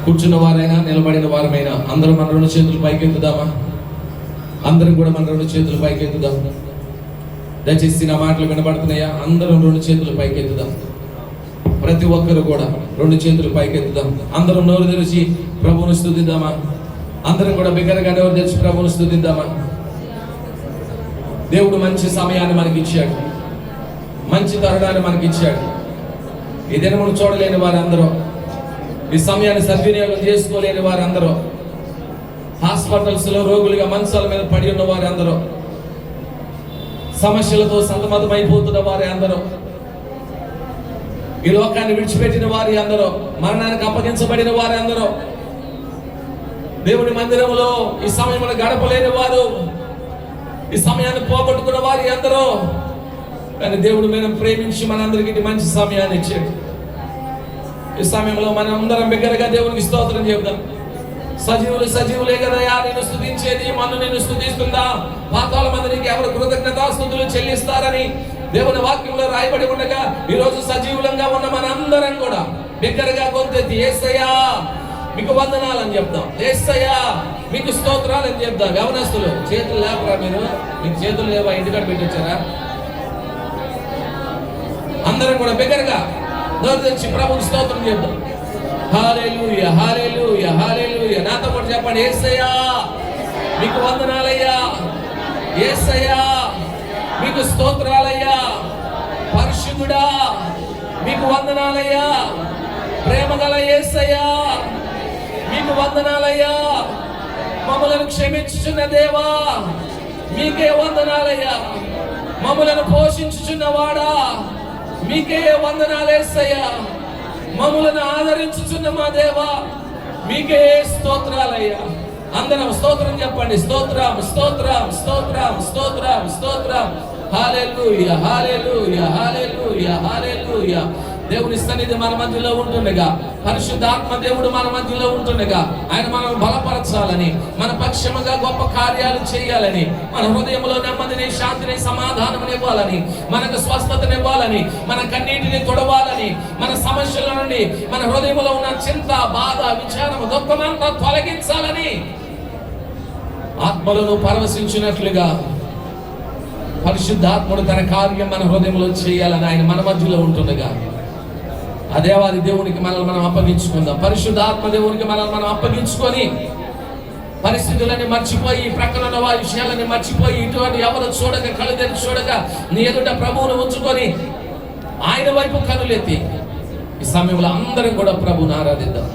కూర్చున్న వారైనా నిలబడిన వారమైనా అందరూ మన రెండు చేతులు పైకెత్తుదామా? అందరం కూడా మన రెండు చేతులు పైకెత్తుదాం. దయచేసి నా మాటలు వినబడుతున్నాయా? అందరం రెండు చేతులు పైకెత్తుదాం. ప్రతి ఒక్కరు కూడా రెండు చేతులు పైకెత్తుదాం. అందరం నోరు తెరిచి ప్రభువును స్తుతిద్దామా? అందరం కూడా బిగ్గరగా నోరు తెరిచి ప్రభువును స్తుతిద్దామా? దేవుడు మంచి సమయాన్ని మనకి ఇచ్చాడు, మంచి తరుణాన్ని మనకి ఇచ్చాడు. ఈ దినమును చూడలేని వారందరూ, ఈ సమయాన్ని సద్వినియోగం చేసుకోలేని వారందరూ, హాస్పిటల్స్ లో రోగులుగా మంచాల మీద పడి ఉన్న వారందరూ, సమస్యలతో సతమతమైపోతున్న వారి అందరూ, ఈ లోకాన్ని విడిచిపెట్టిన వారి అందరూ, మరణానికి అప్పగించబడిన వారి అందరూ, దేవుని మందిరంలో ఈ సమయంలో గడపలేని వారు, ఈ సమయాన్ని పోగొట్టుకున్న వారి అందరూ, కానీ దేవుడు మనం ప్రేమించి మనందరికీ మంచి సమయాన్ని ఇచ్చాడు. ఈ సమయంలో మనం అందరం బిగ్గరగా దేవునికి స్తోత్రం చెబుదాం. సజీవులు సజీవులే కదయా నేను స్తుతించేది, మన్ను నేను స్తుతిస్తుందా? పాతాళ మందిరికి ఎవరు కృతజ్ఞతాస్తుతులు చెల్లిస్తారని దేవుని వాక్యంలో రాయబడి ఉండగా, ఈ రోజు సజీవులంగా ఉన్న మనందరం కూడా బిగ్గరగా గొంతెత్తి యేసయ్యా మీకు వందనాలని చెప్దాం, యేసయ్యా మీకు స్తోత్రాలని చెప్దాం. యవనస్తులు చేతులు లేపరా? మీకు చేతులు లేవా? ఇంటికాడ పెట్టొచ్చారా? అందరం కూడా బిగ్గరగా నోరు తెరిచి ప్రభువుకి స్తోత్రం చెప్దాం. హల్లెలూయా హల్లెలూయా హల్లెలూయా. నాతో పాటు చెప్పండి, యేసయ్యా మీకు వందనాలయ్యా, యేసయ్యా మీకు స్తోత్రాలయ్యా, పరిశుద్ధుడా మీకు వందనాలయ్యా, ప్రేమగల యేసయ్యా మీకు వందనాలయ్యా, మమ్మలను క్షమించుచున్న దేవా మీకే వందనాలయ్యా, మమ్మలను పోషించుచున్నవాడా మీకే వందనాలేసయ్యా, మమ్మలను ఆదరించుచున్న మా దేవా మీకే స్తోత్రాలయ్యా. అందరం స్తోత్రం చెప్పండి. స్తోత్రం స్తోత్రం స్తోత్రం స్తోత్రం స్తోత్రం. హల్లెలూయా హల్లెలూయా హల్లెలూయా హల్లెలూయా. దేవుని సన్నిధి మన మధ్యలో ఉంటుండగా, పరిశుద్ధాత్మ దేవుడు మన మధ్యలో ఉంటుండగా, ఆయన మనల్ని బలపరచాలని, మన పక్షముగా గొప్ప కార్యాలు చేయాలని, మన హృదయంలో నెమ్మదిని, శాంతిని, సమాధానం ఇవ్వాలని, మనకు స్వస్థతనివ్వాలని, మన కన్నీటిని తొడవాలని, మన సమస్యల నుండి మన హృదయంలో ఉన్న చింత, బాధ, విచారము, దుఃఖమంతా తొలగించాలని, ఆత్మలను పరవశించినట్లుగా పరిశుద్ధాత్ముడు తన కార్యం మన హృదయంలో చేయాలని ఆయన మన మధ్యలో ఉంటుండగా, ఆ దేవాది దేవునికి మనల్ని మనం అప్పగించుకుందాం. పరిశుద్ధాత్మ దేవునికి మనల్ని మనం అప్పగించుకొని, పరిస్థితులని మర్చిపోయి, ప్రక్కన ఉన్న వారి విషయాలని మర్చిపోయి, ఇటువంటి ఎవరు చూడక, కళ్ళు తెరిచి చూడక, నీ ఎదుట ప్రభువును ఉంచుకొని ఆయన వైపు కనులెత్తి ఈ సమయంలో అందరం కూడా ప్రభువుని ఆరాధిద్దాం.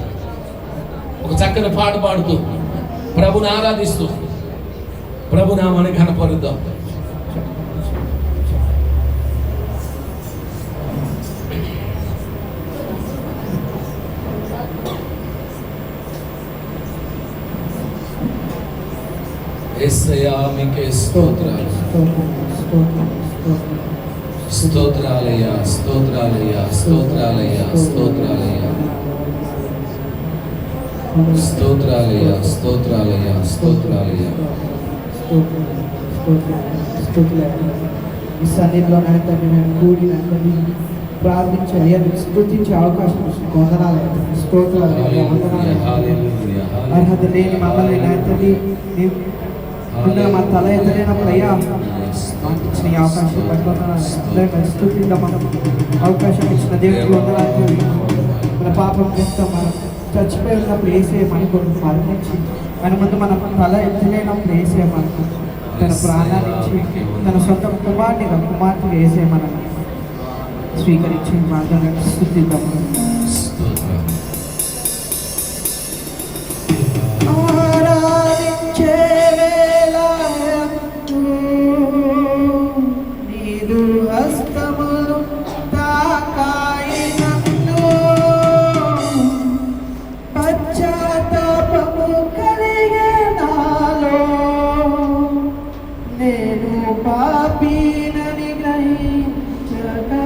ఒక చక్కని పాట పాడుతూ ప్రభువుని ఆరాధిస్తూ ప్రభునామాన్ని ఘనపరుద్దాం. యేసయ్యా మీకే స్తోత్రాలు, స్తోత్రాలయ్యా స్తోత్రాలయ్యా స్తోత్రాలయ్యా స్తోత్రాలయ్యా స్తోత్రాలయ్యా స్తోత్రాలయ్యా స్తోత్రాలయ్యా. ఈ సన్నిధిలో నాయన తండ్రి మేము కూడి తండ్రి ప్రార్థించి అయ్యా స్తుతించే అవకాశం వందనాలు, స్తోత్రాలు, అర్హత లేని మమ్మల్ని నాయన తండ్రి మా తల ఎత్తలేనప్పుడు అయ్యా మాకు ఇచ్చిన ఈ అవకాశం పట్టుకున్నాను స్తుతిద్దాం. అవకాశం ఇచ్చిన దేవుడికి వందనాలు. మన పాపం చేస్తాం, మనం చచ్చిపోయి ఉన్నప్పుడు వేసేయమనుకోండి, మరణించి మన ముందు మన తల ఎత్తలేనప్పుడు వేసేయమనుకో, తన ప్రాణాన్ని ఇచ్చి తన సొంత కుమార్తె వేసేయమని స్వీకరించి మార్గంగా స్తుతిద్దాం. పాపినని గ్రహించగా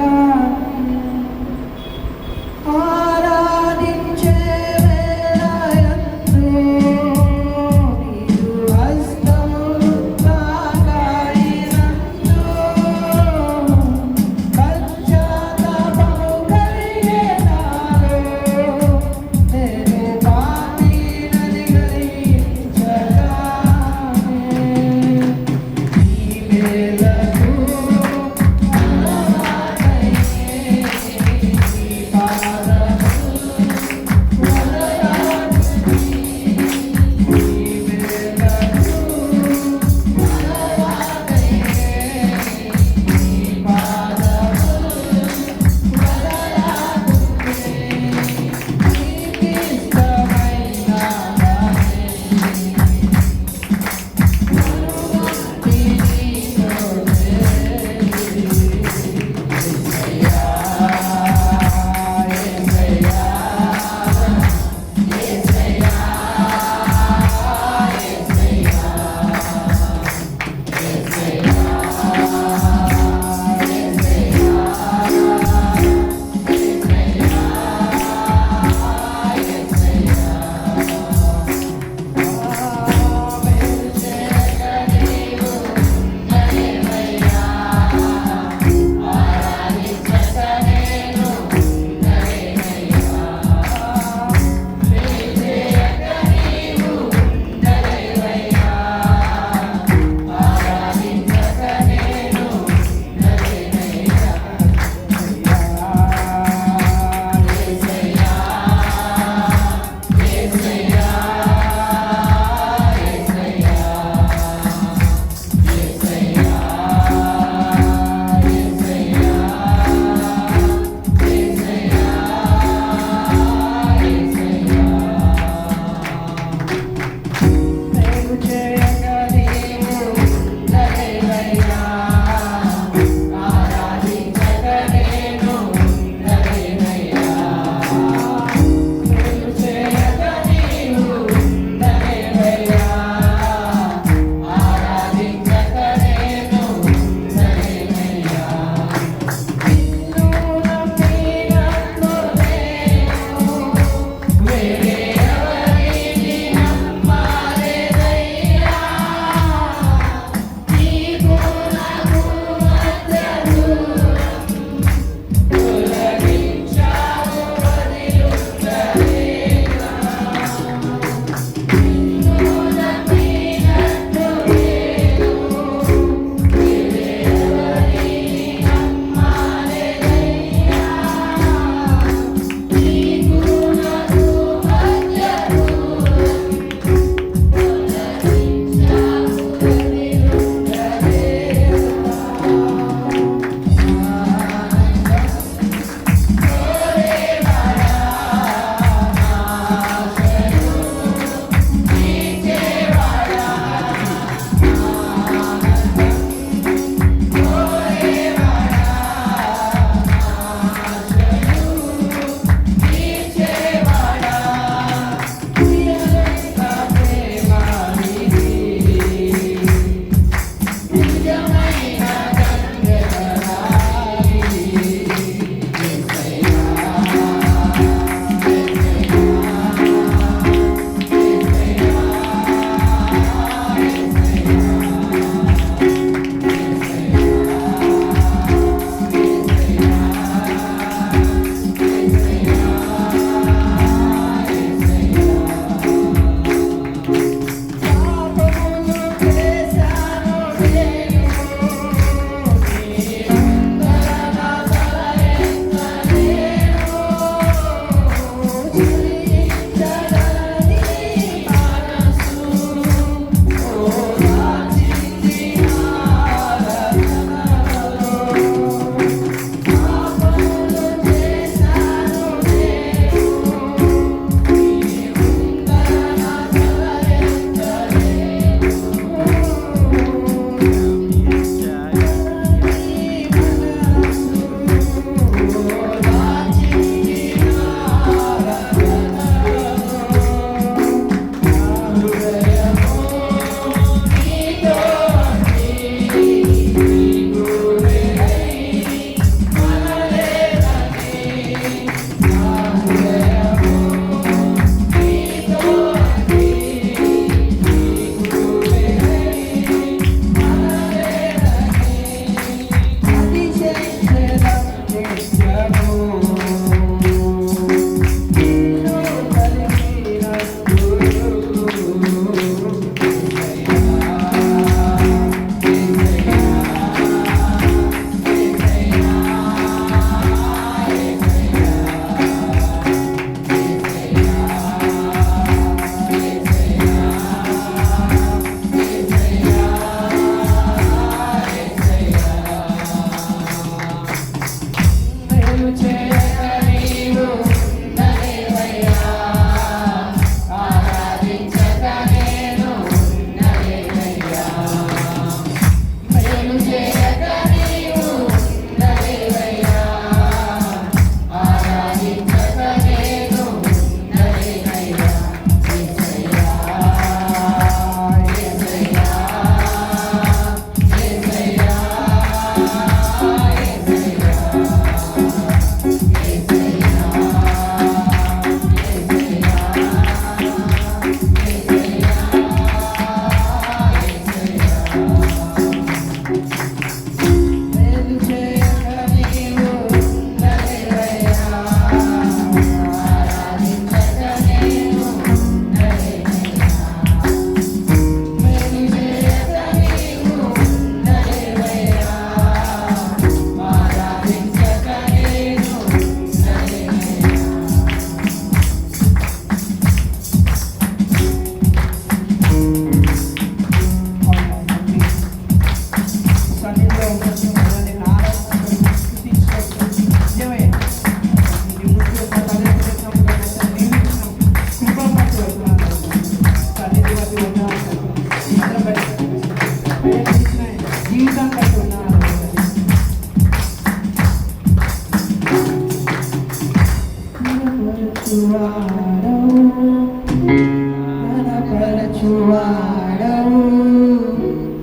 ఘనపరచువాడవు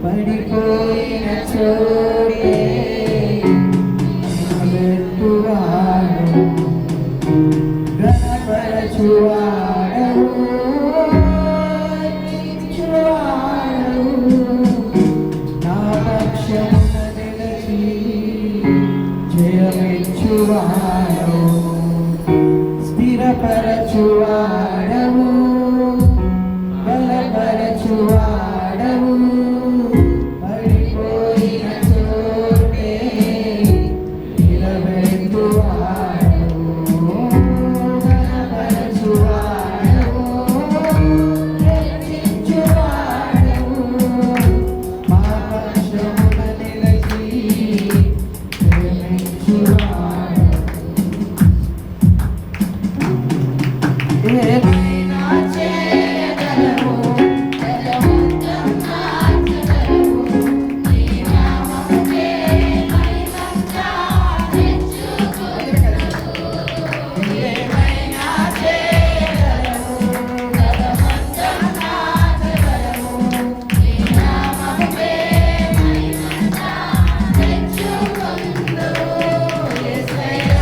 పడిపోయిన చోటే నిలబెట్టువాడు ఘనపరచువాడవు రక్షించువాడవు నా పక్షమున నిలిచి జయమిచ్చువాడవు స్థిరపరచువాడవు బలపరచువాడవు పడిపోయిన చోటే నిలబెట్టువాడవు బలపరచువాడవు రక్షించువాడవు మా పక్షమున నిలిచి ప్రేమించువాడవు ఏమైనా చేయగలవు బలవంతం మార్చగలవు నీ నామముకే మహిమంతా తెచ్చుకొనుము ఏమైనా చేయగలవు బలవంతం మార్చగలవు నీ నామముకే మహిమంతా తెచ్చుకొనుము యేసయ్యా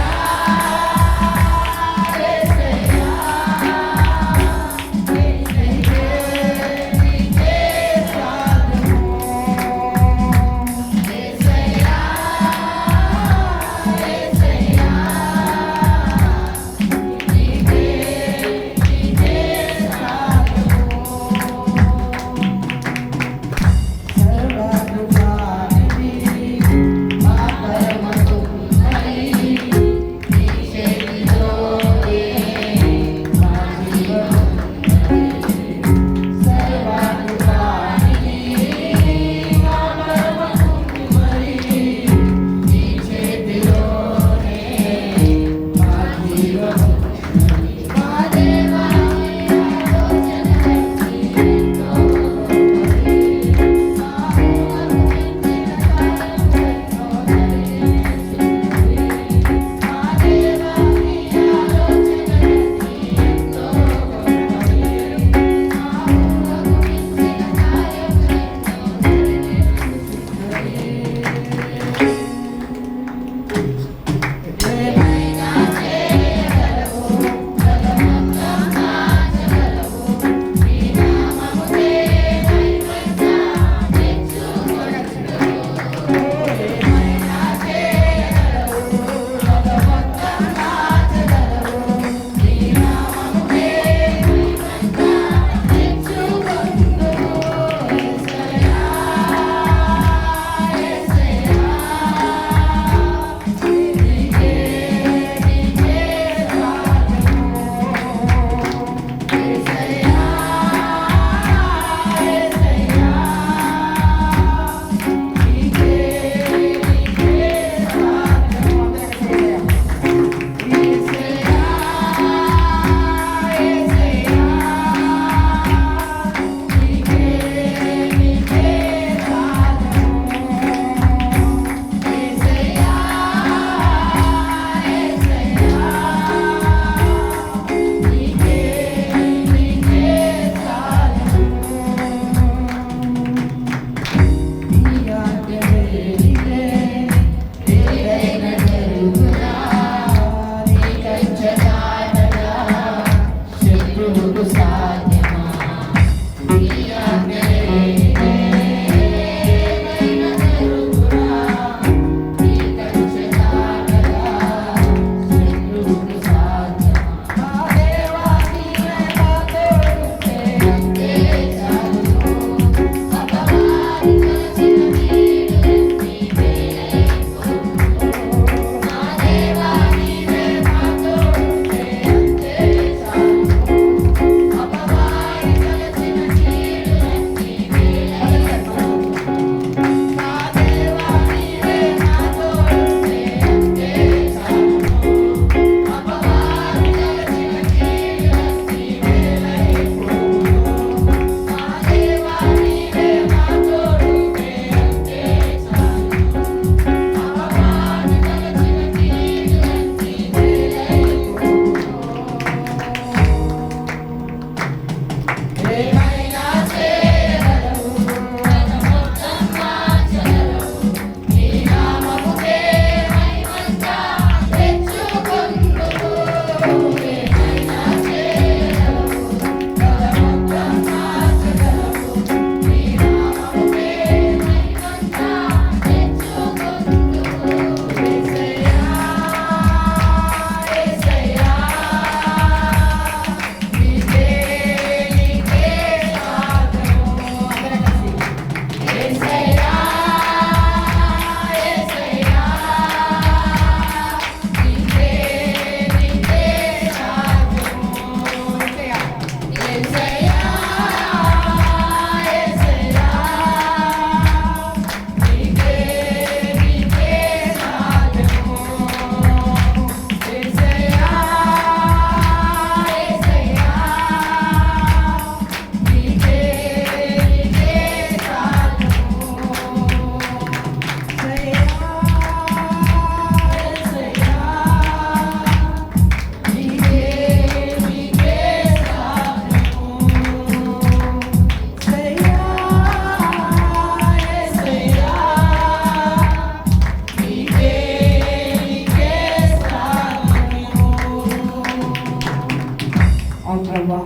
అవును ప్రభా,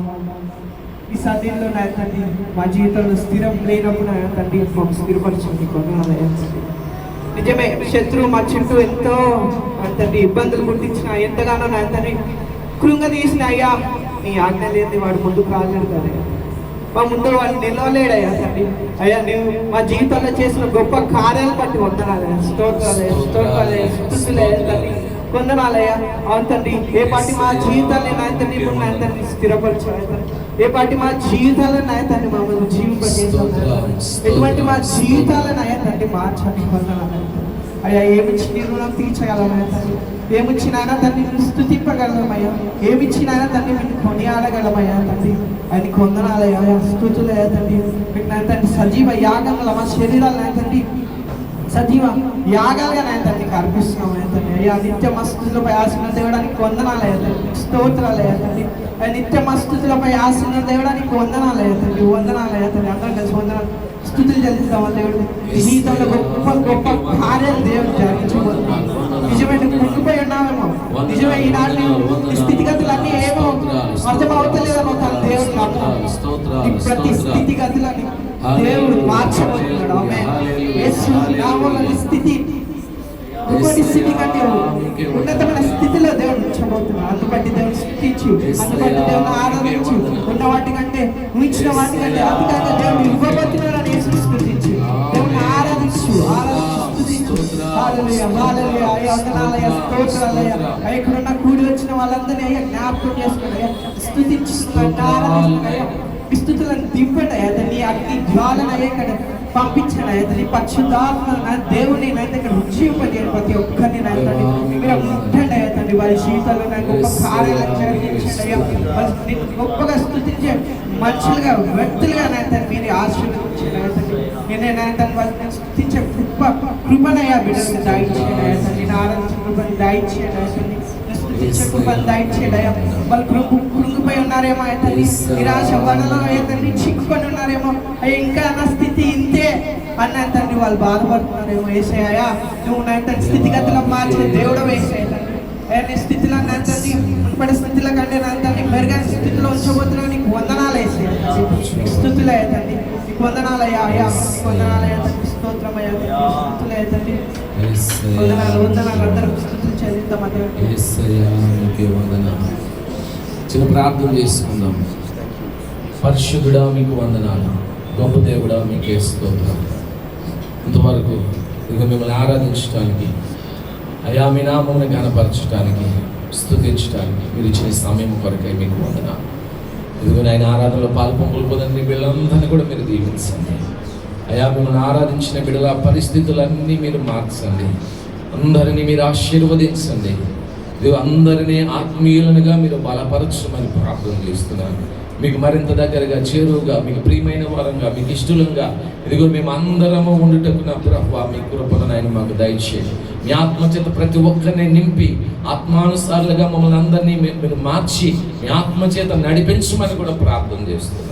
ఈ సన్నిధిలో నా తండ్రి మా జీవితంలో స్థిరం లేనప్పుడు నా తండ్రి మాకు స్థిరపరచండి కొనాలయ్యా. నిజమే, శత్రువు మా చుట్టూ ఎంతో నా తండ్రి ఇబ్బందులు పుట్టించిన, ఎంతగానో నా తండ్రి కృంగదీసిన అయ్యా, నీ ఆజ్ఞ లేని వాడు ముందుకు రాలేడు కదా, మా ముందు వాడు నిలవలేడయ్యా తండ్రి. అయ్యా నువ్వు మా జీవితంలో చేసిన గొప్ప కార్యాలు బట్టి వందనాలయ్యా, స్తోత్రాలయ్యా, స్తోత్రాలయ్యా, స్తుతులయ్యా తండ్రి, వందనాలయ్యా. అవును తండ్రి, ఏ పాటి మా జీవితాన్ని నా తండ్రి ఇప్పుడు నా తండ్రి స్థిరపరిచారు తండ్రి, ఏ పాటి మా జీవితాలను నా తండ్రి మమ్మల్ని జీవింపజేసాం, ఎటువంటి మా జీవితాలను అయ్యా తండ్రి మార్చండి. వందనాలయ్యా. అయ్యా ఏమిచ్చి నీ రుణం తీర్చగలమయ్యా తండ్రి, ఏమిచ్చినైనా తండ్రి నిన్ను స్తుతింపగలమయ్యా, ఏమిచ్చినైనా తండ్రి నిన్ను కొనియాడగలమయ్యా తండ్రి. ఆయనకు వందనాలయ్యా, స్తుతులయ్యా తండ్రి. మీకు నా తండ్రి సజీవ యాగంలో మా శరీరాలు నా తండ్రి సజీవ యాగాలుగా నా తండ్రికి అర్పిస్తున్నాం తండ్రి. అయ్యా నిత్య మస్తులపై ఆశీర్వాదం దేవడానికి వందనాలయ్యా తండ్రి, స్తోత్రాలయ్యా తండ్రి. నిత్య మస్తులపై ఆశీర్వాదం దేవడానికి వందనాలయ్యా తండ్రి, వందనాలయ్యా తండ్రి. అందరం కలిసి వందనాలు స్తుతులు చెల్లిస్తామా దేవుడు. ఈ జీవితంలో గొప్ప గొప్ప కార్యాలు దేవుడు జరిగించబోతున్నాం. నిజమే కుంగిపోయి ఉన్నామేమో, నిజమే ఈనాటి స్థితిగతులన్నీ ఏమో అర్థమవుతలేదేమో, కానీ దేవుడు ఈ ప్రతి స్థితిగతులని దేవుడు మార్చబోతున్నాడు. ఆమేన్. యేసు నామములో స్థితి ఇంకోటి స్థితి కంటే ఉన్నతమైన స్థితిలో దేవుడు ఉంచబోతున్నాడు. అందుబట్టి దేవుడు స్థితించు, అందుబట్టి దేవుడు ఆరాధించు, ఉన్న వాటి కంటే మించిన వాటి కంటే అధికంగా దేవుడు ఇవ్వబోతున్నాడని యేసు స్తుతించు, దేవుడిని ఆరాధించు, స్తుతించు. హల్లెలూయా, హల్లెలూయా. అయ్యా వందనాలయ్యా, స్తోత్రాలయ్యా. అయ్యా ఇక్కడున్న కూడి వచ్చిన వాళ్ళందరినీ అయ్యా జ్ఞాపకం చేసుకుని అయ్యా స్తుతించుకున్నాడు, ఆరాధిస్తున్నాయ్యా. స్థుతులను దింపండి అయ్యా, నీ అగ్ని జ్వాలను అయ్యా ఇక్కడ పంపించండి అయ్యా, నీ పరిశుద్ధాత్మ నా దేవుని నైతే ఇక్కడ ఉజ్జీవింపజేయండి. ప్రతి ఒక్కరిని నైతండి మీరు ముట్టండి అయ్యా తండ్రి, వారి జీవితాల్లో నా గొప్ప కార్యాలను జరిగించండి అయ్యా. వాళ్ళు నేను గొప్పగా స్థుతించే మనుషులుగా వ్యక్తులుగా నైతండి మీరు ఆశీర్వదించండి అయ్యా తండ్రి. నేనే నైతండి వాళ్ళని స్థుతించే కృపనయ్యా బిడ్డలను దాయించండి అయ్యా తండ్రి, నా ఆరాధించే కృపను దాయించండి అయ్యా తండ్రి, వాళ్ళు కృంగిపోయి ఉన్నారేమో అయితే నిరాశ వలలో అయితే చిక్కుకొని ఉన్నారేమో, అయ్యా ఇంకా నా స్థితి ఇంతే అన్న తండ్రి వాళ్ళు బాధపడుతున్నారేమో. వేసేయ్యా నువ్వు నా తండ్రి స్థితిగతులు మార్చిన దేవుడు వేసేయ తండ్రి. అయ్యా నీ స్థితిలో నా తండ్రి మునుపటి స్థితిలో కంటే నా తండ్రి మెరుగైన స్థితిలో ఉంచబోతున్నావు, నీకు వందనాలు వేసేయ స్థుతులు అయ్యా తండ్రి, నీకు వందనాలయ్యా, అయ్యా నీకు వందనాలయ్యా తండ్రి, స్తోత్రం అయ్యా స్థుతులు అయ్యా తండ్రి, వందనాలు వందనాలు. అందరూ స్థుతులు చెల్లిద్దామని చిన్న ప్రార్థన చేసుకుందాం. పరిశుద్ధుడా మీకు వందనాలు, గొప్ప దేవుడా మీకే స్తోత్రం. ఇంతవరకు ఇక మిమ్మల్ని ఆరాధించడానికి, అయా మీ నామమును ఘనపరచడానికి, స్తుతించడానికి మీరు ఇచ్చిన సమయం కొరకై మీకు వందనాలు. ఇదిగో ఆయన ఆరాధనలో పాల్పొంపులు పొందని బిడ్డలందరినీ కూడా మీరు దీవించండి. అయా మిమ్మల్ని ఆరాధించిన బిడ్డల పరిస్థితులన్నీ మీరు మార్చండి, అందరినీ మీరు ఆశీర్వదించండి. ఇదిగో అందరినీ ఆత్మీయులనుగా మీరు బలపరచమని ప్రార్థన చేస్తున్నాను. మీకు మరింత దగ్గరగా చేరువుగా, మీకు ప్రియమైన వారంగా, మీకు ఇష్టలంగా ఇదిగో మేము అందరము ఉండుటకు నా ప్రభువా మీ కృపను ఆయన మాకు దయచేయండి. మీ ఆత్మచేత ప్రతి ఒక్కరిని నింపి ఆత్మానుసారులుగా మమ్మల్ని అందరినీ మీరు మార్చి మీ ఆత్మచేత నడిపించమని కూడా ప్రార్థన చేస్తున్నాను.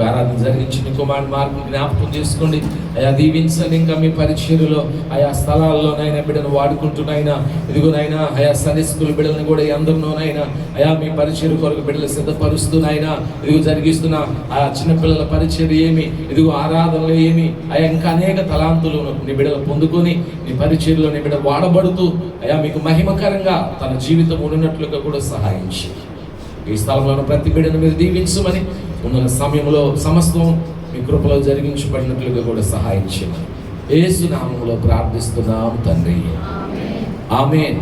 ఆరాధన జరిగించి కుమారుని మార్గం జ్ఞాపకం చేసుకోండి అయా, దీవించండి. ఇంకా మీ పరిచర్యలో ఆయా స్థలాల్లోనైనా బిడ్డను వాడుకుంటున్నాయినా ఇదిగోనైనా ఆయా సండే స్కూల్ బిడ్డలను కూడా అందరిలోనైనా అయా మీ పరిచర్య కొరకు బిడ్డలు సిద్ధపరుస్తున్నాయినా ఇదిగో జరిగిస్తున్న ఆ చిన్నపిల్లల పరిచర్య ఏమి, ఇదిగో ఆరాధనలు ఏమి, అయా ఇంకా అనేక తలాంతులను నీ బిడ్డలు పొందుకొని నీ పరిచర్యలో నీ బిడ్డ వాడబడుతూ అయా మీకు మహిమకరంగా తన జీవితం ఉన్నట్లుగా కూడా సహాయించి ఈ స్థలంలో ప్రతి బిడ్డను మీరు దీవించమని ఉన్న సమయంలో సమస్తం మీ కృపలో జరిగించబడినట్లుగా కూడా సహాయం చేయమని యేసు నామములో ప్రార్థిస్తున్నాము తండ్రి. ఆమేన్.